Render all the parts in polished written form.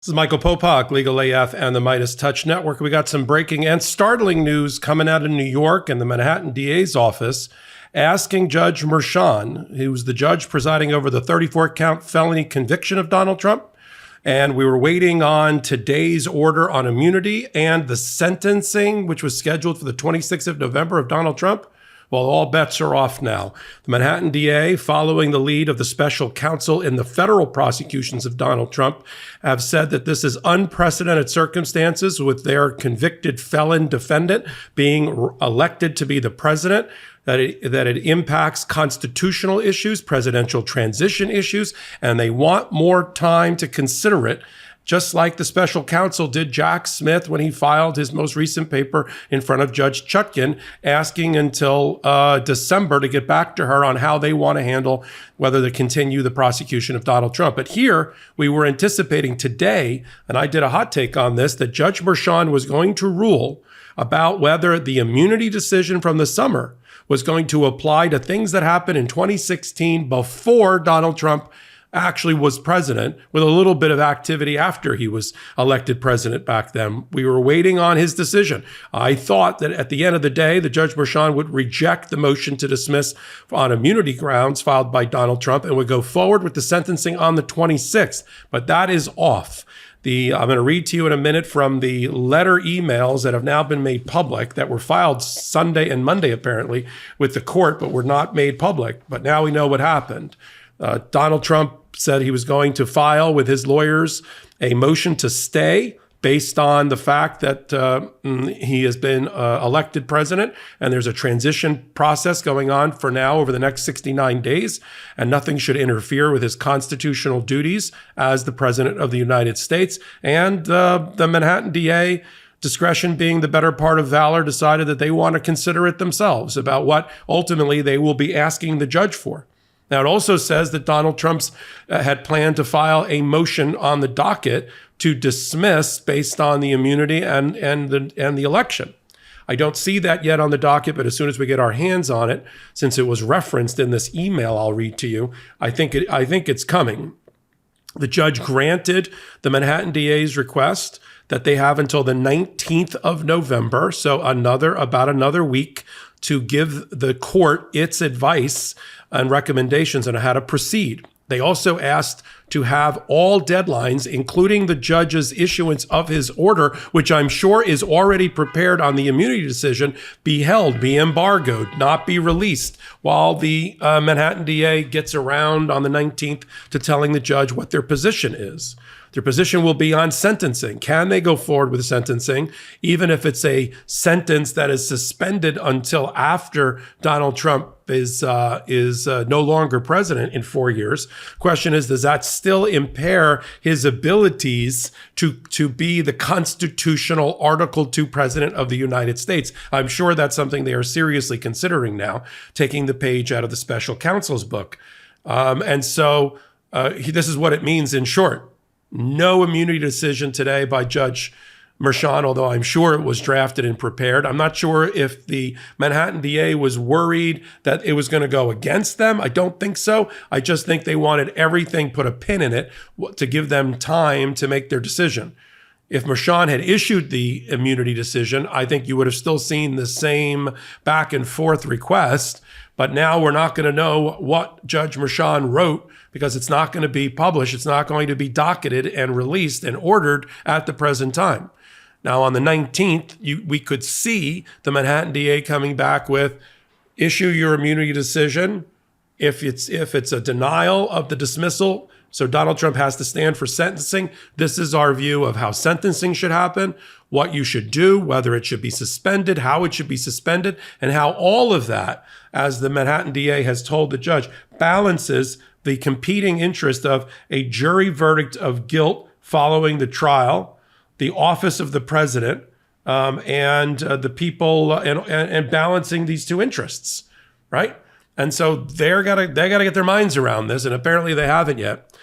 This is Michael Popok, Legal AF and the MeidasTouch Network. We got some breaking and startling news coming out of New York and the Manhattan DA's office asking Judge Merchan, who's the judge presiding over the 34-count felony conviction of Donald Trump. And we were waiting on today's order on immunity and the sentencing, which was scheduled for the 26th of November of Donald Trump. Well, all bets are off now. The Manhattan DA, following the lead of the special counsel in the federal prosecutions of Donald Trump, have said that this is unprecedented circumstances with their convicted felon defendant being elected to be the president, that it impacts constitutional issues, presidential transition issues, and they want more time to consider it, just like the special counsel did Jack Smith when he filed his most recent paper in front of Judge Chutkan, asking until December to get back to her on how they want to handle whether to continue the prosecution of Donald Trump. But here we were anticipating today, and I did a hot take on this, that Judge Merchan was going to rule about whether the immunity decision from the summer was going to apply to things that happened in 2016 before Donald Trump actually was president, with a little bit of activity after he was elected president back then. We were waiting on his decision. I thought that at the end of the day, the Judge Merchan would reject the motion to dismiss on immunity grounds filed by Donald Trump and would go forward with the sentencing on the 26th. But that is off. I'm going to read to you in a minute from the letter emails that have now been made public that were filed Sunday and Monday, apparently, with the court, but were not made public. But now we know what happened. Donald Trump said he was going to file with his lawyers a motion to stay based on the fact that he has been elected president and there's a transition process going on for now over the next 69 days, and nothing should interfere with his constitutional duties as the president of the United States. And the Manhattan DA, discretion being the better part of valor, decided that they want to consider it themselves about what ultimately they will be asking the judge for. Now, it also says that Donald Trump had planned to file a motion on the docket to dismiss based on the immunity and the election. I don't see that yet on the docket, but as soon as we get our hands on it, since it was referenced in this email I'll read to you, I think it's coming. The judge granted the Manhattan DA's request that they have until the 19th of November, so about another week, to give the court its advice and recommendations on how to proceed. They also asked to have all deadlines, including the judge's issuance of his order, which I'm sure is already prepared on the immunity decision, be held, be embargoed, not be released, while the Manhattan DA gets around on the 19th to telling the judge what their position is. Their position will be on sentencing. Can they go forward with sentencing, even if it's a sentence that is suspended until after Donald Trump is no longer president in 4 years? Question is, does that still impair his abilities to be the constitutional Article 2 president of the United States? I'm sure that's something they are seriously considering now, taking the page out of the special counsel's book. This is what it means in short. No immunity decision today by Judge Merchan, although I'm sure it was drafted and prepared. I'm not sure if the Manhattan DA was worried that it was going to go against them. I don't think so. I just think they wanted everything, put a pin in it, to give them time to make their decision. If Merchan had issued the immunity decision, I think you would have still seen the same back and forth request. But now we're not going to know what Judge Merchan wrote because it's not going to be published. It's not going to be docketed and released and ordered at the present time. Now, on the 19th, we could see the Manhattan DA coming back with, issue your immunity decision. If it's a denial of the dismissal, so Donald Trump has to stand for sentencing, this is our view of how sentencing should happen, what you should do, whether it should be suspended, how it should be suspended, and how all of that, as the Manhattan DA has told the judge, balances the competing interest of a jury verdict of guilt following the trial, the office of the president, and the people, and balancing these two interests, right? And so they gotta get their minds around this, and apparently they haven't yet.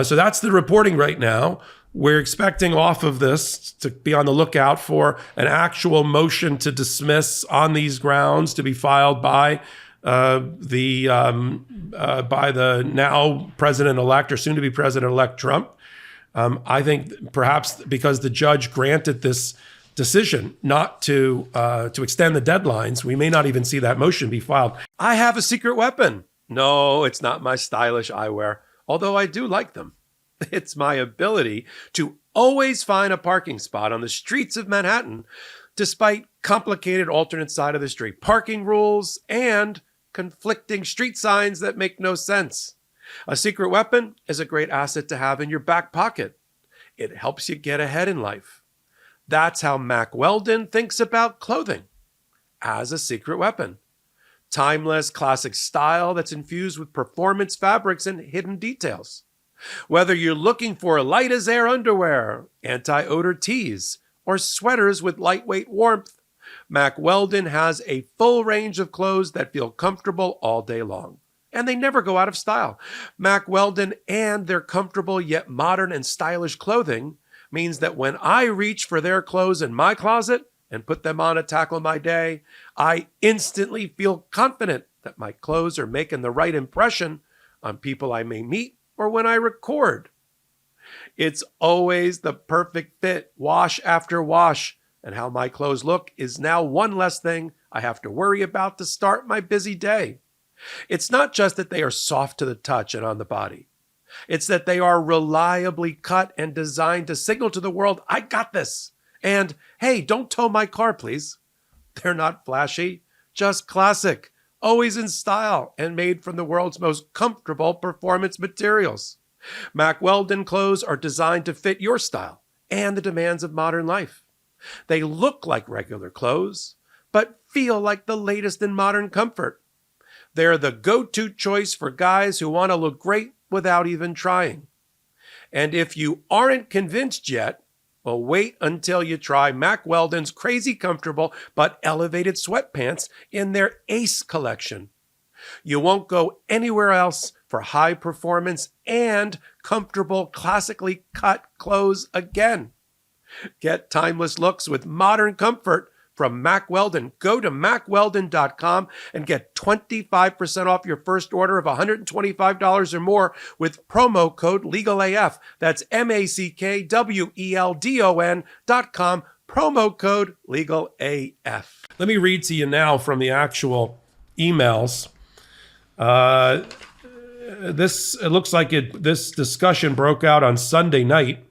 So that's the reporting right now. We're expecting off of this to be on the lookout for an actual motion to dismiss on these grounds to be filed by the now president-elect or soon-to-be president-elect Trump. I think perhaps because the judge granted this decision not to extend the deadlines, we may not even see that motion be filed. I have a secret weapon. No, it's not my stylish eyewear, although I do like them. It's my ability to always find a parking spot on the streets of Manhattan, despite complicated alternate side of the street parking rules and conflicting street signs that make no sense. A secret weapon is a great asset to have in your back pocket. It helps you get ahead in life. That's how Mack Weldon thinks about clothing, as a secret weapon. Timeless, classic style that's infused with performance fabrics and hidden details. Whether you're looking for light as air underwear, anti-odor tees, or sweaters with lightweight warmth, Mack Weldon has a full range of clothes that feel comfortable all day long. And they never go out of style. Mack Weldon and their comfortable yet modern and stylish clothing means that when I reach for their clothes in my closet and put them on to tackle my day, I instantly feel confident that my clothes are making the right impression on people I may meet or when I record. It's always the perfect fit, wash after wash, and how my clothes look is now one less thing I have to worry about to start my busy day. It's not just that they are soft to the touch and on the body. It's that they are reliably cut and designed to signal to the world, I got this. And, hey, don't tow my car, please. They're not flashy, just classic, always in style, and made from the world's most comfortable performance materials. Mack Weldon clothes are designed to fit your style and the demands of modern life. They look like regular clothes, but feel like the latest in modern comfort. They're the go-to choice for guys who want to look great without even trying. And if you aren't convinced yet, well, wait until you try Mack Weldon's crazy comfortable but elevated sweatpants in their Ace collection. You won't go anywhere else for high performance and comfortable, classically cut clothes again. Get timeless looks with modern comfort from Mack Weldon. Go to MackWeldon.com and get 25% off your first order of $125 or more with promo code LegalAF. That's MackWeldon.com, promo code LegalAF. Let me read to you now from the actual emails. It looks like this discussion broke out on Sunday night.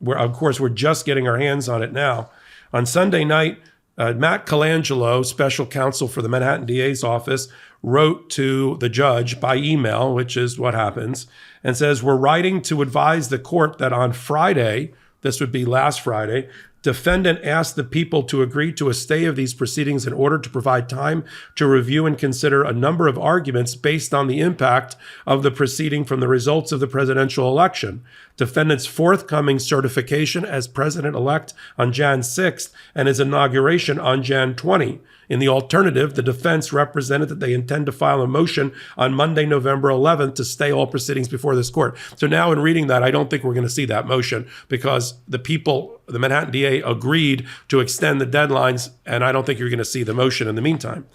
Of course, we're just getting our hands on it now. On Sunday night, Matt Colangelo, special counsel for the Manhattan DA's office, wrote to the judge by email, which is what happens, and says, we're writing to advise the court that on Friday, this would be last Friday, defendant asked the people to agree to a stay of these proceedings in order to provide time to review and consider a number of arguments based on the impact of the proceeding from the results of the presidential election. Defendant's forthcoming certification as president-elect on Jan 6th and his inauguration on Jan 20. In the alternative, the defense represented that they intend to file a motion on Monday, November 11th to stay all proceedings before this court. So now in reading that, I don't think we're going to see that motion because the people, the Manhattan DA, agreed to extend the deadlines, and I don't think you're going to see the motion in the meantime.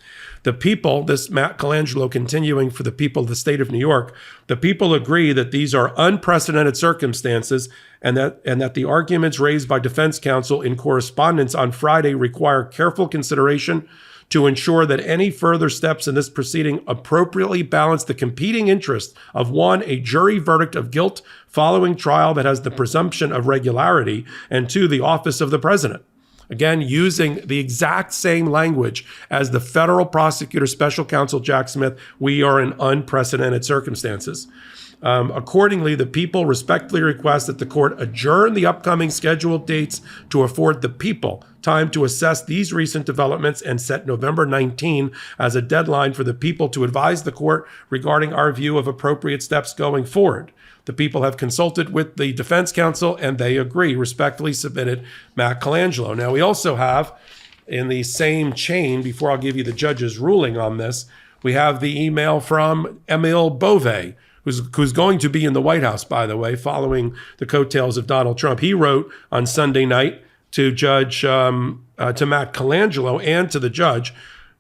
The people, this Matt Colangelo continuing for the people of the state of New York, the people agree that these are unprecedented circumstances and that the arguments raised by defense counsel in correspondence on Friday require careful consideration to ensure that any further steps in this proceeding appropriately balance the competing interests of, one, a jury verdict of guilt following trial that has the presumption of regularity, and two, the office of the president. Again, using the exact same language as the federal prosecutor, special counsel Jack Smith, we are in unprecedented circumstances. Accordingly, the people respectfully request that the court adjourn the upcoming scheduled dates to afford the people time to assess these recent developments and set November 19 as a deadline for the people to advise the court regarding our view of appropriate steps going forward. The people have consulted with the defense counsel and they agree. Respectfully submitted, Matt Colangelo. Now, we also have in the same chain, before I'll give you the judge's ruling on this, we have the email from Emile Beauvais, who's going to be in the White House, by the way, following the coattails of Donald Trump. He wrote on Sunday night to Matt Colangelo and to the judge,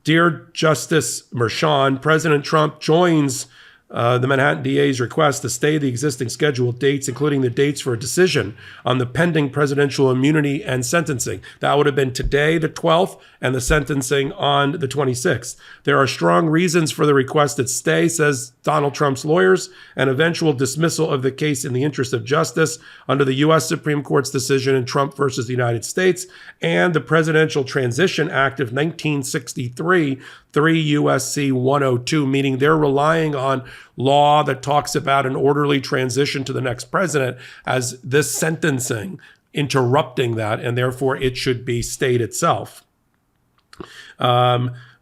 Dear Justice Merchan, President Trump joins the Manhattan DA's request to stay the existing scheduled dates, including the dates for a decision on the pending presidential immunity and sentencing. That would have been today, the 12th, and the sentencing on the 26th. There are strong reasons for the requested stay, says Donald Trump's lawyers, an eventual dismissal of the case in the interest of justice under the U.S. Supreme Court's decision in Trump versus the United States and the Presidential Transition Act of 1963, 3 U.S.C. 102, meaning they're relying on law that talks about an orderly transition to the next president as this sentencing interrupting that, and therefore it should be stayed itself.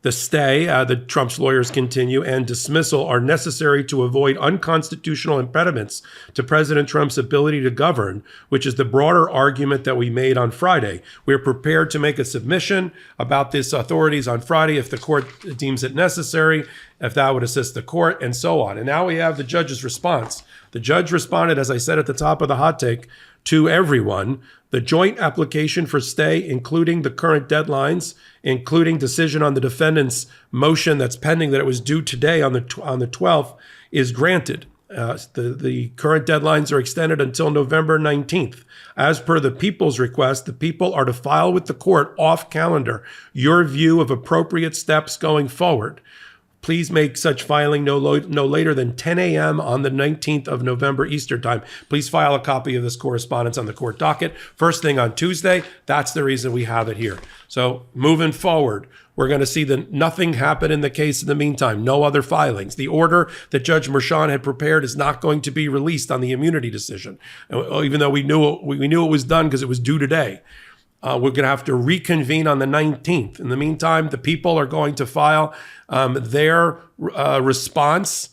The stay, the Trump's lawyers continue, and dismissal are necessary to avoid unconstitutional impediments to President Trump's ability to govern, which is the broader argument that we made on Friday. We're prepared to make a submission about this authorities on Friday if the court deems it necessary, if that would assist the court, and so on. And now we have the judge's response. The judge responded, as I said at the top of the hot take, to everyone. The joint application for stay, including the current deadlines, including decision on the defendant's motion that's pending that it was due today on the 12th, is granted. The current deadlines are extended until November 19th. As per the people's request, the people are to file with the court off calendar your view of appropriate steps going forward. Please make such filing no later than 10 a.m. on the 19th of November Eastern Time. Please file a copy of this correspondence on the court docket first thing on Tuesday. That's the reason we have it here. So moving forward, we're going to see that nothing happened in the case in the meantime. No other filings. The order that Judge Merchan had prepared is not going to be released on the immunity decision, even though we knew it was done because it was due today. We're going to have to reconvene on the 19th. In the meantime, the people are going to file their response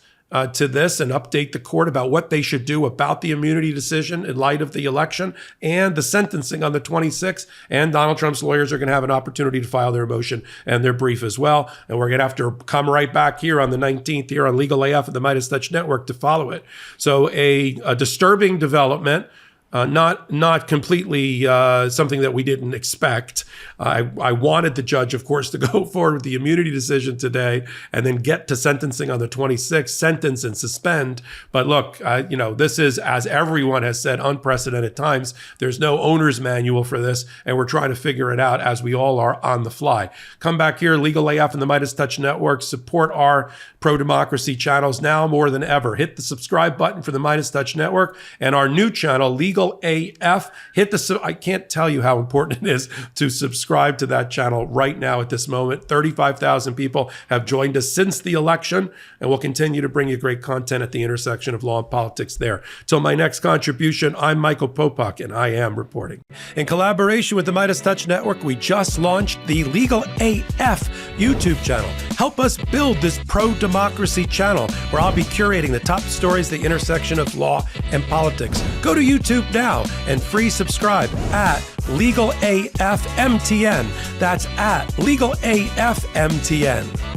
to this and update the court about what they should do about the immunity decision in light of the election and the sentencing on the 26th. And Donald Trump's lawyers are going to have an opportunity to file their motion and their brief as well. And we're going to have to come right back here on the 19th here on Legal AF at the MeidasTouch Network to follow it. So a disturbing development. Not completely something that we didn't expect. I wanted the judge, of course, to go forward with the immunity decision today and then get to sentencing on the 26th, sentence and suspend. But look, this is, as everyone has said, unprecedented times. There's no owner's manual for this, and we're trying to figure it out as we all are on the fly. Come back here, Legal AF and the MeidasTouch Network. Support our pro-democracy channels now more than ever. Hit the subscribe button for the MeidasTouch Network and our new channel, Legal AF. I can't tell you how important it is to subscribe to that channel right now at this moment. 35,000 people have joined us since the election, and we'll continue to bring you great content at the intersection of law and politics there. Till my next contribution, I'm Michael Popok, and I am reporting. In collaboration with the MeidasTouch Network, we just launched the Legal AF YouTube channel. Help us build this pro-democracy channel where I'll be curating the top stories, the intersection of law and politics. Go to YouTube now and free subscribe at Legal AF MTN. That's at Legal AF MTN.